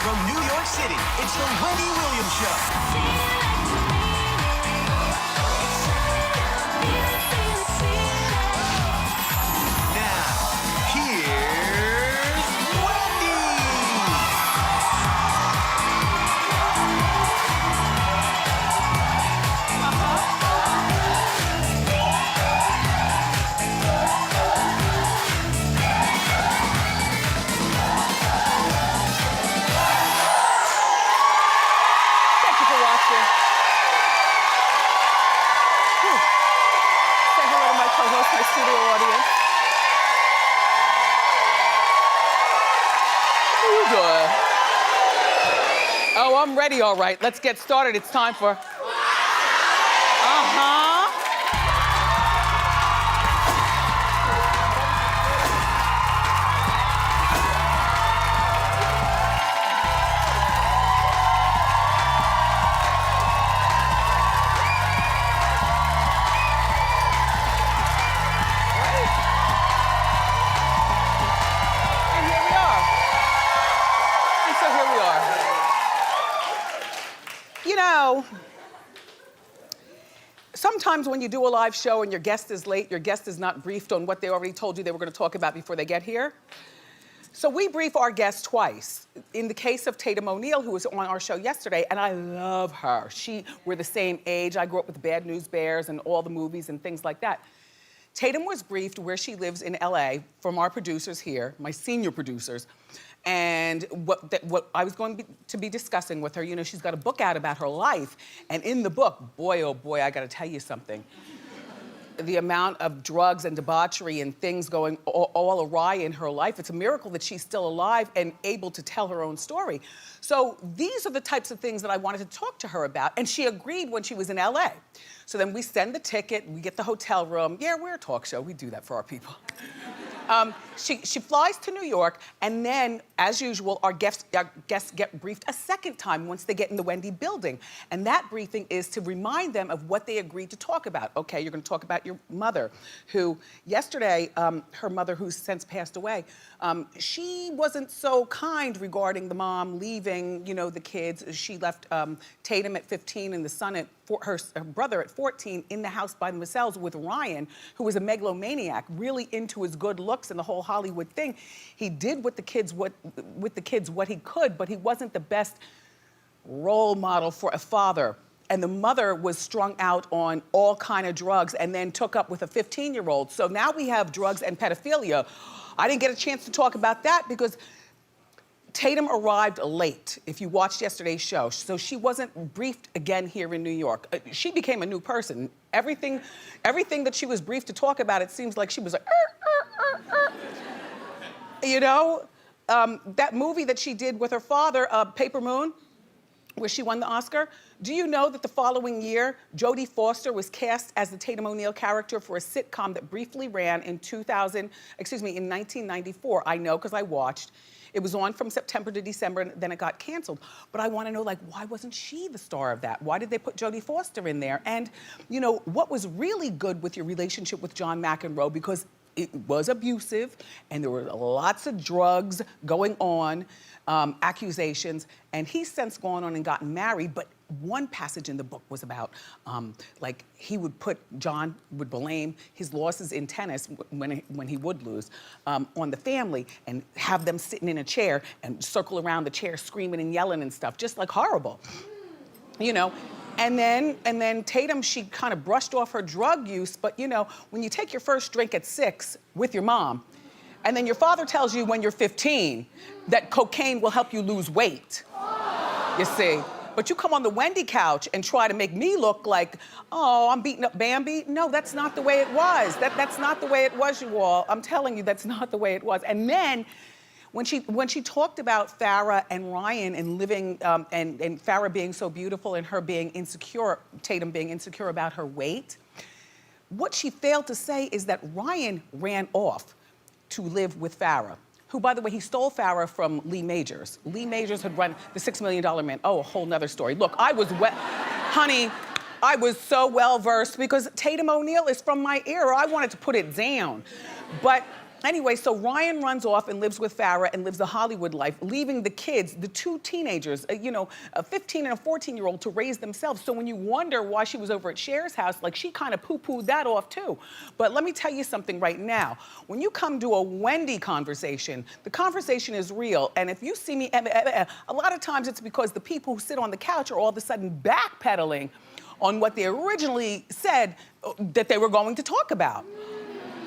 From New York City, it's the Wendy Williams Show. Now, here's Wendy. Thank you for watching. Whew. Say hello to my co-host, my studio audience. How you doing? Oh, I'm ready, all right. Let's get started. It's time for... Uh-huh. And here we are. And so here we are. You know, sometimes when you do a live show and your guest is late, your guest is not briefed on what they already told you they were going to talk about before they get here. So we brief our guests twice. In the case of Tatum ONeill, who was on our show yesterday, and I love her. We're the same age. I grew up with the Bad News Bears and all the movies and things like that. Tatum was briefed where she lives in LA from our producers here, my senior producers, and what I was going to be discussing with her. You know, she's got a book out about her life, and in the book, boy, oh boy, I gotta tell you something. The amount of drugs and debauchery and things going all awry in her life, it's a miracle that she's still alive and able to tell her own story. So these are the types of things that I wanted to talk to her about, and she agreed when she was in LA. So then we send the ticket, we get the hotel room. Yeah, we're a talk show, we do that for our people. She flies to New York, and then, as usual, our guests get briefed a second time once they get in the Wendy building. And that briefing is to remind them of what they agreed to talk about. Okay, you're gonna talk about your mother, who yesterday, her mother, who's since passed away, she wasn't so kind regarding the mom leaving, you know, the kids. She left Tatum at 15 and the son at her brother at 14 in the house by themselves with Ryan, who was a megalomaniac, really into his good looks and the whole Hollywood thing. He did with the kids what he could, but he wasn't the best role model for a father. And the mother was strung out on all kind of drugs and then took up with a 15-year-old. So now we have drugs and pedophilia. I didn't get a chance to talk about that because Tatum arrived late, if you watched yesterday's show, so she wasn't briefed again here in New York. She became a new person. Everything that she was briefed to talk about, it seems like she was like, You know, that movie that she did with her father, Paper Moon, where she won the Oscar. Do you know that the following year, Jodie Foster was cast as the Tatum ONeill character for a sitcom that briefly ran in 1994. I know, because I watched. It was on from September to December, and then it got canceled. But I want to know, like, why wasn't she the star of that? Why did they put Jodie Foster in there? And, you know, what was really good with your relationship with John McEnroe, because it was abusive, and there were lots of drugs going on, accusations, and he's since gone on and gotten married, but one passage in the book was about, like, John would blame his losses in tennis when he would lose, on the family, and have them sitting in a chair and circle around the chair screaming and yelling and stuff, just like horrible, you know? And then Tatum, she kind of brushed off her drug use, but you know, when you take your first drink at 6 with your mom, and then your father tells you when you're 15 that cocaine will help you lose weight, you see? But you come on the Wendy couch and try to make me look like, oh, I'm beating up Bambi. No, that's not the way it was. That's not the way it was, you all. I'm telling you, that's not the way it was. And then, when she talked about Farrah and Ryan and living, and Farrah being so beautiful and her being insecure, Tatum being insecure about her weight, what she failed to say is that Ryan ran off to live with Farrah, who, by the way, he stole Farrah from Lee Majors. Lee Majors had run the $6 Million Man. Oh, a whole nother story. Look, honey, I was so well-versed because Tatum ONeill is from my era. I wanted to put it down. But Anyway, so Ryan runs off and lives with Farrah and lives the Hollywood life, leaving the kids, the two teenagers, a 15 and a 14-year-old to raise themselves. So when you wonder why she was over at Cher's house, like she kind of poo-pooed that off too. But let me tell you something right now. When you come to a Wendy conversation, the conversation is real. And if you see me, a lot of times it's because the people who sit on the couch are all of a sudden backpedaling on what they originally said that they were going to talk about.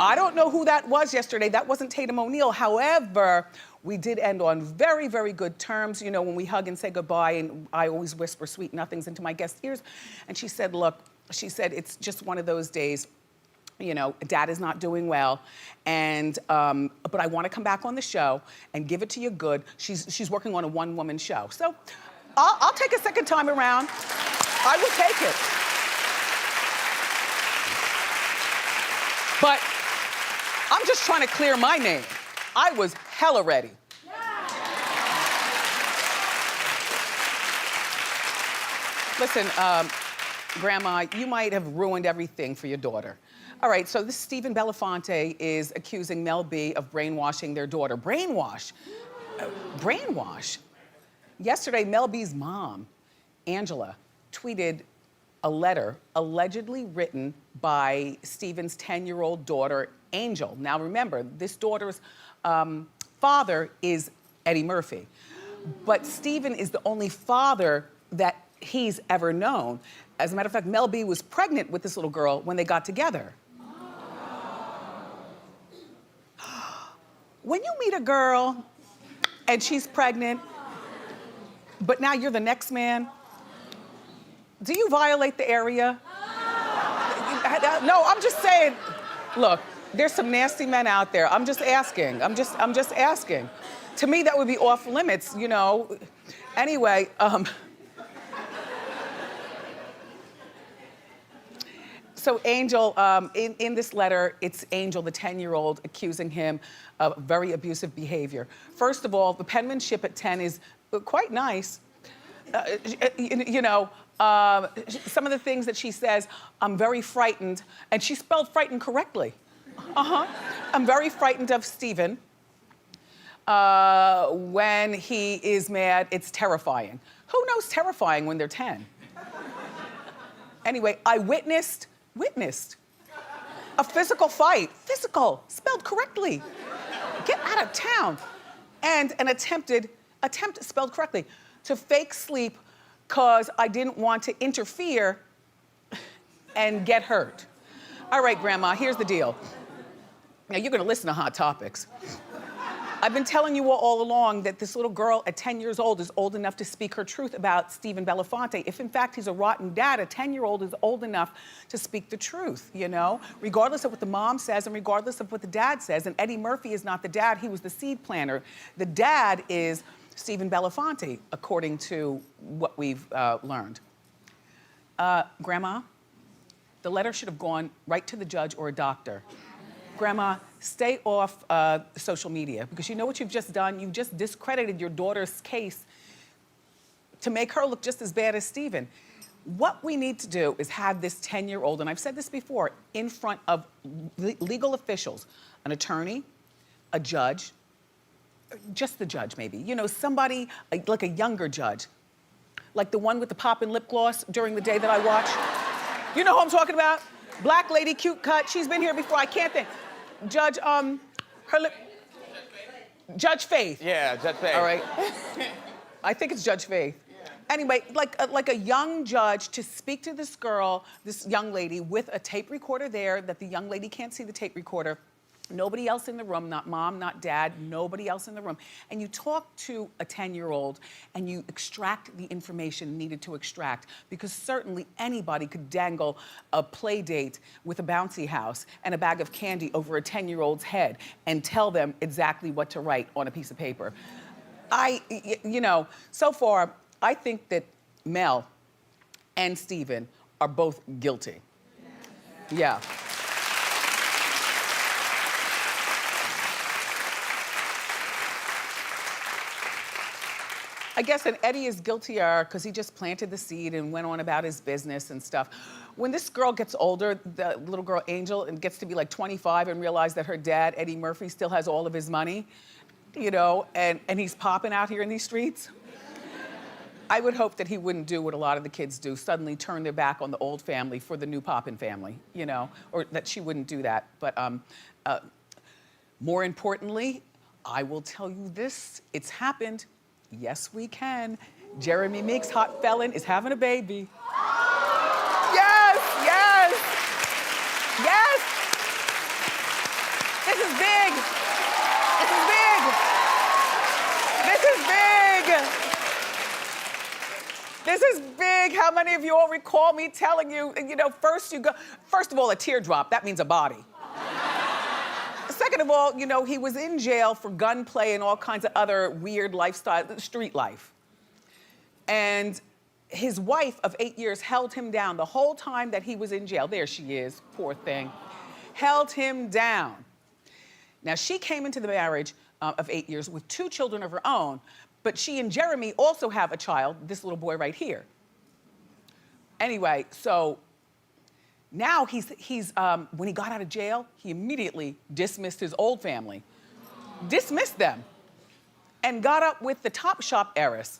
I don't know who that was yesterday. That wasn't Tatum ONeill. However, we did end on very, very good terms. You know, when we hug and say goodbye, and I always whisper sweet nothings into my guests' ears. And she said, look, she said, it's just one of those days. You know, Dad is not doing well, and but I want to come back on the show and give it to you good. She's working on a one-woman show. So I'll take a second time around. I will take it. But I'm just trying to clear my name. I was hella ready. Listen, Grandma, you might have ruined everything for your daughter. All right, so this Stephen Belafonte is accusing Mel B of brainwashing their daughter. Brainwash? Brainwash? Yesterday, Mel B's mom, Angela, tweeted a letter allegedly written by Stephen's 10-year-old daughter, Angel. Now remember, this daughter's father is Eddie Murphy. But Stephen is the only father that he's ever known. As a matter of fact, Mel B was pregnant with this little girl when they got together. When you meet a girl and she's pregnant, but now you're the next man, do you violate the area? No, I'm just saying, look, there's some nasty men out there. I'm just asking. I'm just asking. To me, that would be off limits, you know. Anyway, so Angel, in this letter, it's Angel, the 10-year-old, accusing him of very abusive behavior. First of all, the penmanship at 10 is quite nice. Some of the things that she says, I'm very frightened, and she spelled frightened correctly. I'm very frightened of Stephen. When he is mad, it's terrifying. Who knows terrifying when they're 10? Anyway, I witnessed a physical fight, physical, spelled correctly. Get out of town. And an attempt spelled correctly, to fake sleep because I didn't want to interfere and get hurt. All right, Grandma, here's the deal. Now, you're gonna listen to Hot Topics. I've been telling you all along that this little girl at 10 years old is old enough to speak her truth about Stephen Belafonte. If in fact he's a rotten dad, a 10-year-old is old enough to speak the truth, you know? Regardless of what the mom says and regardless of what the dad says. And Eddie Murphy is not the dad, he was the seed planter. The dad is Stephen Belafonte, according to what we've learned. Grandma, the letter should have gone right to the judge or a doctor. Grandma, stay off social media, because you know what you've just done? You've just discredited your daughter's case to make her look just as bad as Stephen. What we need to do is have this 10-year-old, and I've said this before, in front of legal officials, an attorney, a judge, just the judge maybe, you know, somebody like a younger judge, like the one with the poppin' lip gloss during the day that I watch. You know who I'm talking about? Black lady, cute cut, she's been here before, I can't think. Judge, Judge Faith. Yeah, Judge Faith. All right. I think it's Judge Faith. Anyway, like a young judge to speak to this girl, this young lady, with a tape recorder there that the young lady can't see the tape recorder. Nobody else in the room, not mom, not dad, nobody else in the room. And you talk to a 10-year-old and you extract the information needed to extract, because certainly anybody could dangle a play date with a bouncy house and a bag of candy over a 10-year-old's head and tell them exactly what to write on a piece of paper. So far, I think that Mel and Stephen are both guilty. Yeah. I guess, and Eddie is guiltier because he just planted the seed and went on about his business and stuff. When this girl gets older, the little girl Angel, and gets to be like 25 and realize that her dad, Eddie Murphy, still has all of his money, you know, and he's popping out here in these streets, I would hope that he wouldn't do what a lot of the kids do, suddenly turn their back on the old family for the new poppin' family, you know, or that she wouldn't do that. But more importantly, I will tell you this, it's happened. Yes, we can. Jeremy Meeks, hot felon, is having a baby. Yes, yes, yes. This is big. This is big. This is big. This is big. How many of you all recall me telling you, you know, first of all, a teardrop, that means a body. Second of all, you know, he was in jail for gunplay and all kinds of other weird lifestyle, street life. And his wife of 8 years held him down the whole time that he was in jail. There she is, poor thing. Held him down. Now, she came into the marriage of 8 years with 2 children of her own, but she and Jeremy also have a child, this little boy right here. Anyway, so now he's when he got out of jail, he immediately dismissed his old family. Dismissed them. And got up with the Top Shop heiress.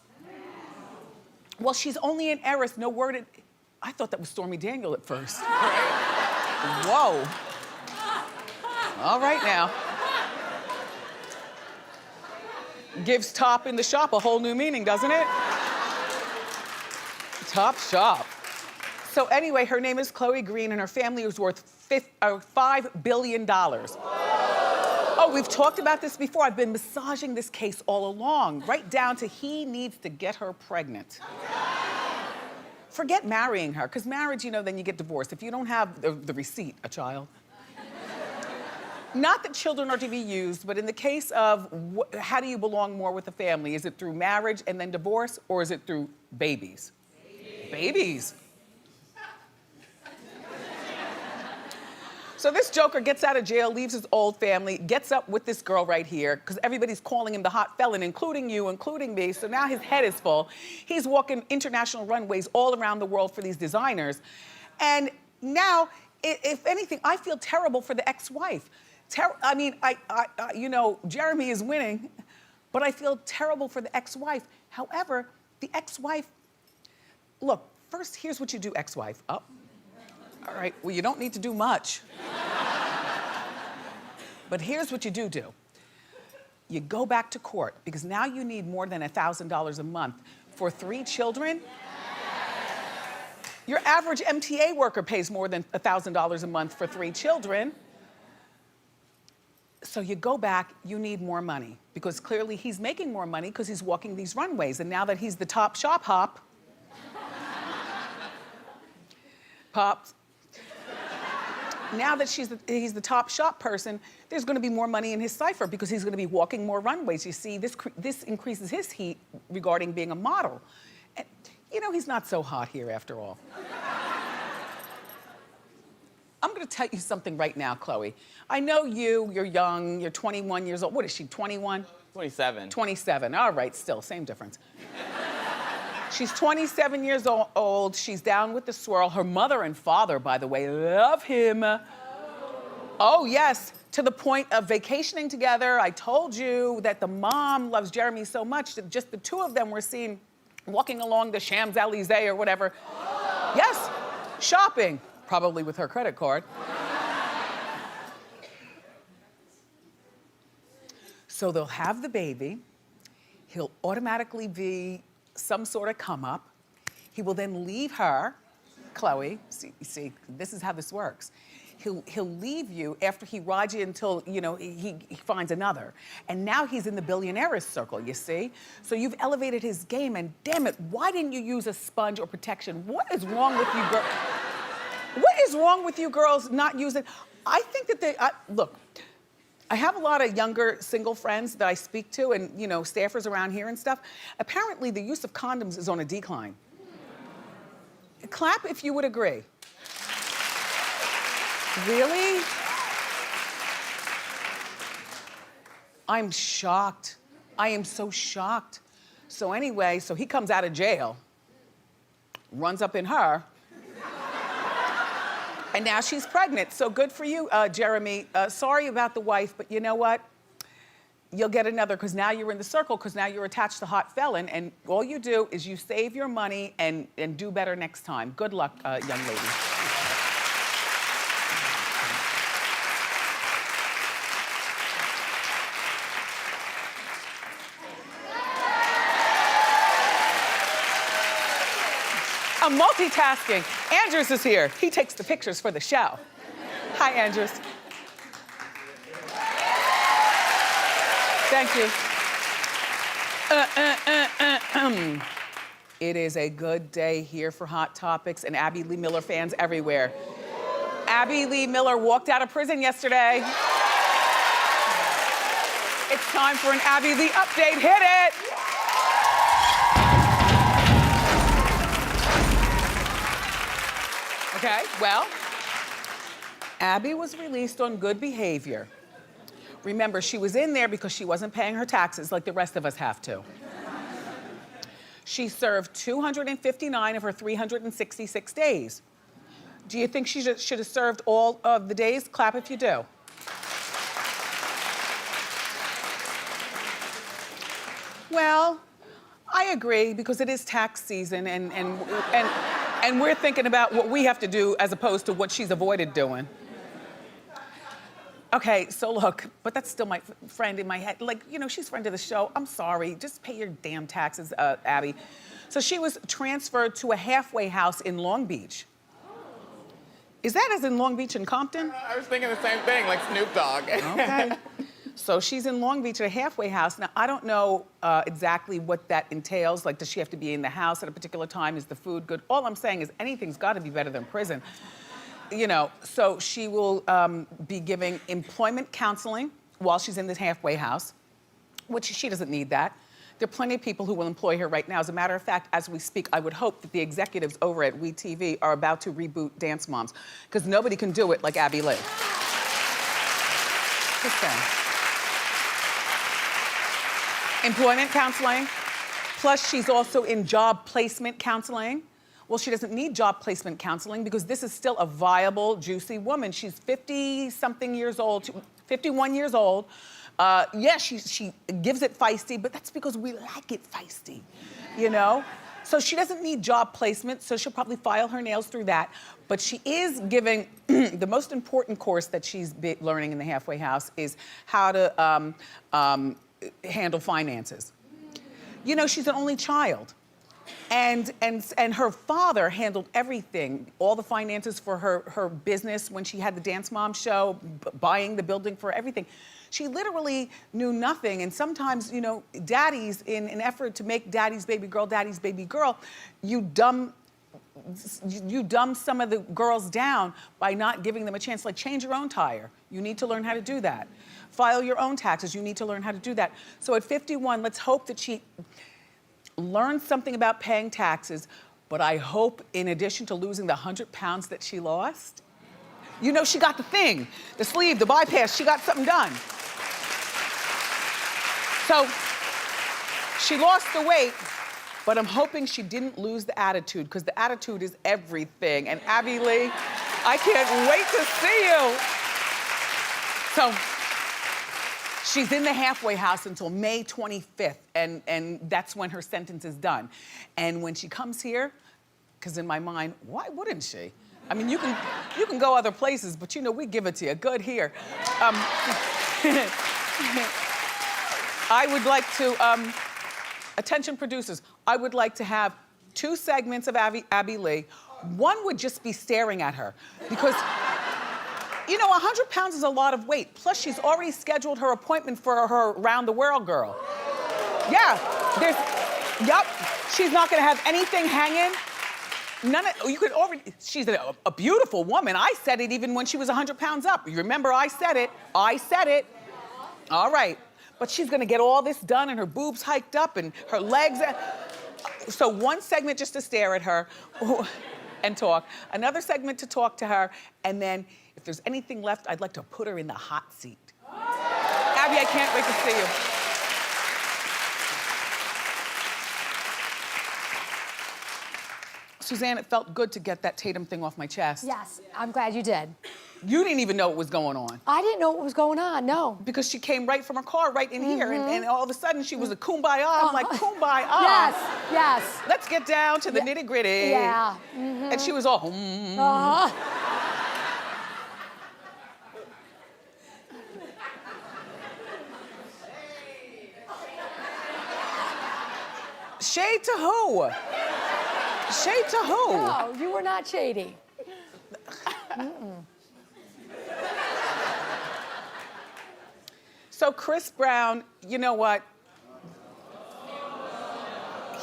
Well, she's only an heiress, no word. I thought that was Stormy Daniel at first. Whoa. All right now. Gives top in the shop a whole new meaning, doesn't it? Top Shop. So anyway, her name is Chloe Green and her family is worth $5 billion. Oh, we've talked about this before. I've been massaging this case all along, right down to he needs to get her pregnant. Forget marrying her, because marriage, you know, then you get divorced. If you don't have the receipt, a child. Not that children are to be used, but in the case of how do you belong more with the family? Is it through marriage and then divorce, or is it through babies? Babies. So this joker gets out of jail, leaves his old family, gets up with this girl right here, because everybody's calling him the hot felon, including you, including me, so now his head is full. He's walking international runways all around the world for these designers. And now, if anything, I feel terrible for the ex-wife. I mean, you know, Jeremy is winning, but I feel terrible for the ex-wife. However, the ex-wife, look, first, here's what you do, ex-wife. Oh. All right, well, you don't need to do much. But here's what you do. You go back to court, because now you need more than $1,000 a month for 3 children. Your average MTA worker pays more than $1,000 a month for 3 children. So you go back, you need more money, because clearly he's making more money because he's walking these runways. And now that he's the top shop hop, Pops, now that he's the top shop person, there's gonna be more money in his cipher because he's gonna be walking more runways. You see, this increases his heat regarding being a model. And, you know, he's not so hot here after all. I'm gonna tell you something right now, Chloe. I know you're young, you're 21 years old. What is she, 21? 27. 27, all right, still, same difference. She's 27 years old. She's down with the swirl. Her mother and father, by the way, love him. Oh, yes, to the point of vacationing together. I told you that the mom loves Jeremy so much that just the 2 of them were seen walking along the Champs-Élysées or whatever. Yes, shopping, probably with her credit card. So they'll have the baby. He'll automatically be some sort of come up. He will then leave her, Chloe, see, this is how this works. He'll leave you after he rides you until, you know, he finds another. And now he's in the billionaire's circle, you see? So you've elevated his game, and damn it, why didn't you use a sponge or protection? What is wrong with you girls? What is wrong with you girls not using? I think that look, I have a lot of younger single friends that I speak to and, you know, staffers around here and stuff. Apparently, the use of condoms is on a decline. Clap if you would agree. Really? I'm shocked. I am so shocked. So anyway, so he comes out of jail, runs up in her, and now she's pregnant. So good for you, Jeremy. Sorry about the wife, but you know what? You'll get another, because now you're in the circle, because now you're attached to hot felon, and all you do is you save your money and do better next time. Good luck, young lady. I'm multitasking. Andrews is here. He takes the pictures for the show. Hi, Andrews. Thank you. It is a good day here for Hot Topics and Abby Lee Miller fans everywhere. Abby Lee Miller walked out of prison yesterday. It's time for an Abby Lee update. Hit it! Okay, well, Abby was released on good behavior. Remember, she was in there because she wasn't paying her taxes like the rest of us have to. She served 259 of her 366 days. Do you think she should have served all of the days? Clap if you do. Well, I agree, because it is tax season and we're thinking about what we have to do as opposed to what she's avoided doing. Okay, so look, but that's still my friend in my head. Like, you know, she's friend of the show. I'm sorry, just pay your damn taxes, Abby. So she was transferred to a halfway house in Long Beach. Is that as in Long Beach and Compton? I was thinking the same thing, like Snoop Dogg. Okay. So she's in Long Beach at a halfway house. Now, I don't know exactly what that entails. Like, does she have to be in the house at a particular time? Is the food good? All I'm saying is anything's gotta be better than prison. You know, so she will be giving employment counseling while she's in this halfway house, which she doesn't need that. There are plenty of people who will employ her right now. As a matter of fact, as we speak, I would hope that the executives over at WeTV are about to reboot Dance Moms, because nobody can do it like Abby Lee. Just saying. Employment counseling, plus she's also in job placement counseling. Well, she doesn't need job placement counseling because this is still a viable, juicy woman. She's 50-something years old, 51 years old. Yeah, she gives it feisty, but that's because we like it feisty, you know? So she doesn't need job placement, so she'll probably file her nails through that. But she is giving, the most important course that she's learning in the halfway house is how to handle finances. You know, she's an only child. And her father handled everything, all the finances for her business when she had the Dance Mom show, buying the building for everything. She literally knew nothing, and sometimes, you know, daddies, in an effort to make daddy's baby girl, you dumb some of the girls down by not giving them a chance. Like, change your own tire. You need to learn how to do that. File your own taxes. You need to learn how to do that. So at 51, let's hope that she learn something about paying taxes, but I hope in addition to losing the 100 pounds that she lost, you know, she got the thing, the sleeve, the bypass, she got something done. So she lost the weight, but I'm hoping she didn't lose the attitude, because the attitude is everything. And Abby Lee, I can't wait to see you. So she's in the halfway house until May 25th, and that's when her sentence is done. And when she comes here, because in my mind, why wouldn't she? I mean, you can go other places, but you know, we give it to you, good here. I would like to, attention producers, I would like to have 2 segments of Abby Lee. One would just be staring at her, because you know, 100 pounds is a lot of weight. Plus, she's already scheduled her appointment for her round the world girl. Yeah, yup, she's not gonna have anything hanging. She's a beautiful woman. I said it even when she was 100 pounds up. You remember I said it. All right, but she's gonna get all this done and her boobs hiked up and her legs. So one segment just to stare at her and talk. Another segment to talk to her, and then if there's anything left, I'd like to put her in the hot seat. Abby, I can't wait to see you. Suzanne, it felt good to get that Tatum thing off my chest. Yes, I'm glad you did. You didn't even know what was going on. I didn't know what was going on, no. Because she came right from her car, right in here, and all of a sudden she was a kumbaya. I'm like, kumbaya. Yes, yes. Let's get down to the nitty gritty. Yeah. And she was all, Shade to who? Shade to who? No, you were not shady. So Chris Brown, you know what?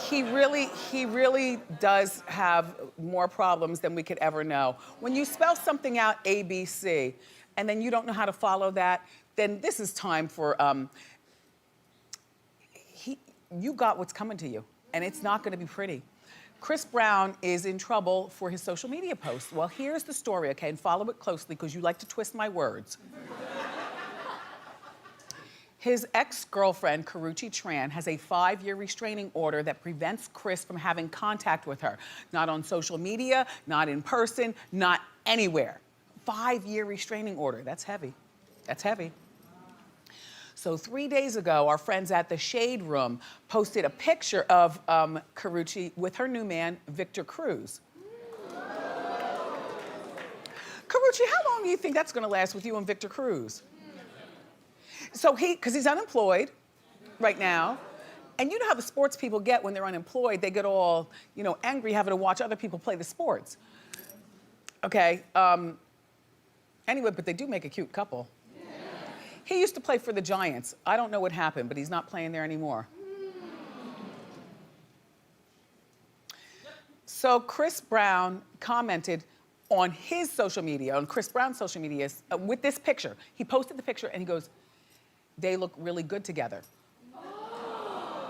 He really does have more problems than we could ever know. When you spell something out ABC and then you don't know how to follow that, then this is time for, you got what's coming to you, and it's not gonna be pretty. Chris Brown is in trouble for his social media posts. Well, here's the story, okay, and follow it closely because you like to twist my words. His ex-girlfriend, Karrueche Tran, has a 5-year restraining order that prevents Chris from having contact with her. Not on social media, not in person, not anywhere. 5-year restraining order, that's heavy. That's heavy. So 3 days ago, our friends at the Shade Room posted a picture of Karrueche with her new man, Victor Cruz. Karrueche, how long do you think that's gonna last with you and Victor Cruz? So because he's unemployed right now, and you know how the sports people get when they're unemployed, they get all, angry having to watch other people play the sports. Okay, anyway, but they do make a cute couple. He used to play for the Giants. I don't know what happened, but he's not playing there anymore. So Chris Brown commented on his social media, on Chris Brown's social media, with this picture. He posted the picture and he goes, "They look really good together."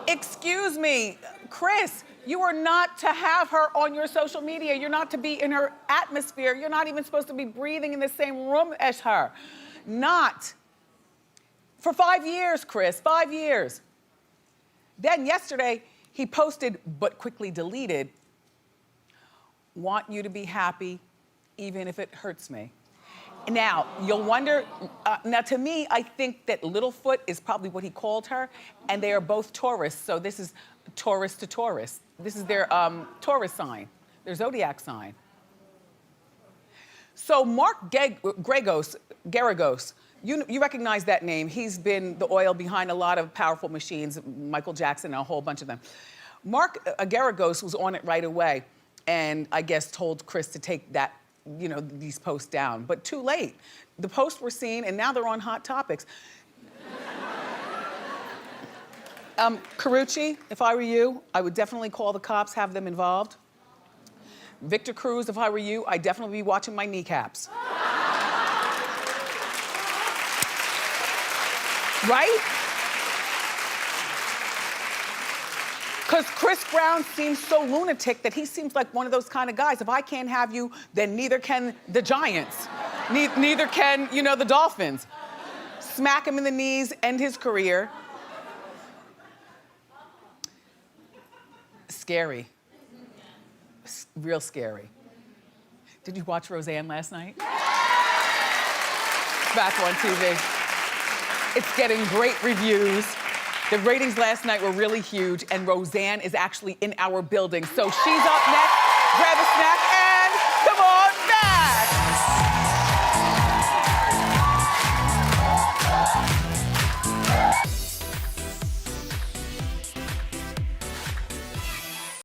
Excuse me, Chris, you are not to have her on your social media. You're not to be in her atmosphere. You're not even supposed to be breathing in the same room as her. Not. For 5 years, Chris, 5 years. Then yesterday, he posted, but quickly deleted, "Want you to be happy, even if it hurts me." Now, you'll wonder, now to me, I think that Littlefoot is probably what he called her, and they are both Taurus, so this is Taurus to Taurus. This is their Taurus sign, their zodiac sign. So Mark Garagos, you recognize that name. He's been the oil behind a lot of powerful machines, Michael Jackson and a whole bunch of them. Mark Garagos was on it right away, and I guess told Chris to take that, these posts down, but too late. The posts were seen and now they're on Hot Topics. Karrueche, if I were you, I would definitely call the cops, have them involved. Victor Cruz, if I were you, I'd definitely be watching my kneecaps. Right? Because Chris Brown seems so lunatic that he seems like one of those kind of guys. If I can't have you, then neither can the Giants. Neither can, the Dolphins. Smack him in the knees, end his career. Scary. Real scary. Did you watch Roseanne last night? Back on TV. It's getting great reviews. The ratings last night were really huge, and Roseanne is actually in our building. So she's up next. Grab a snack and come on.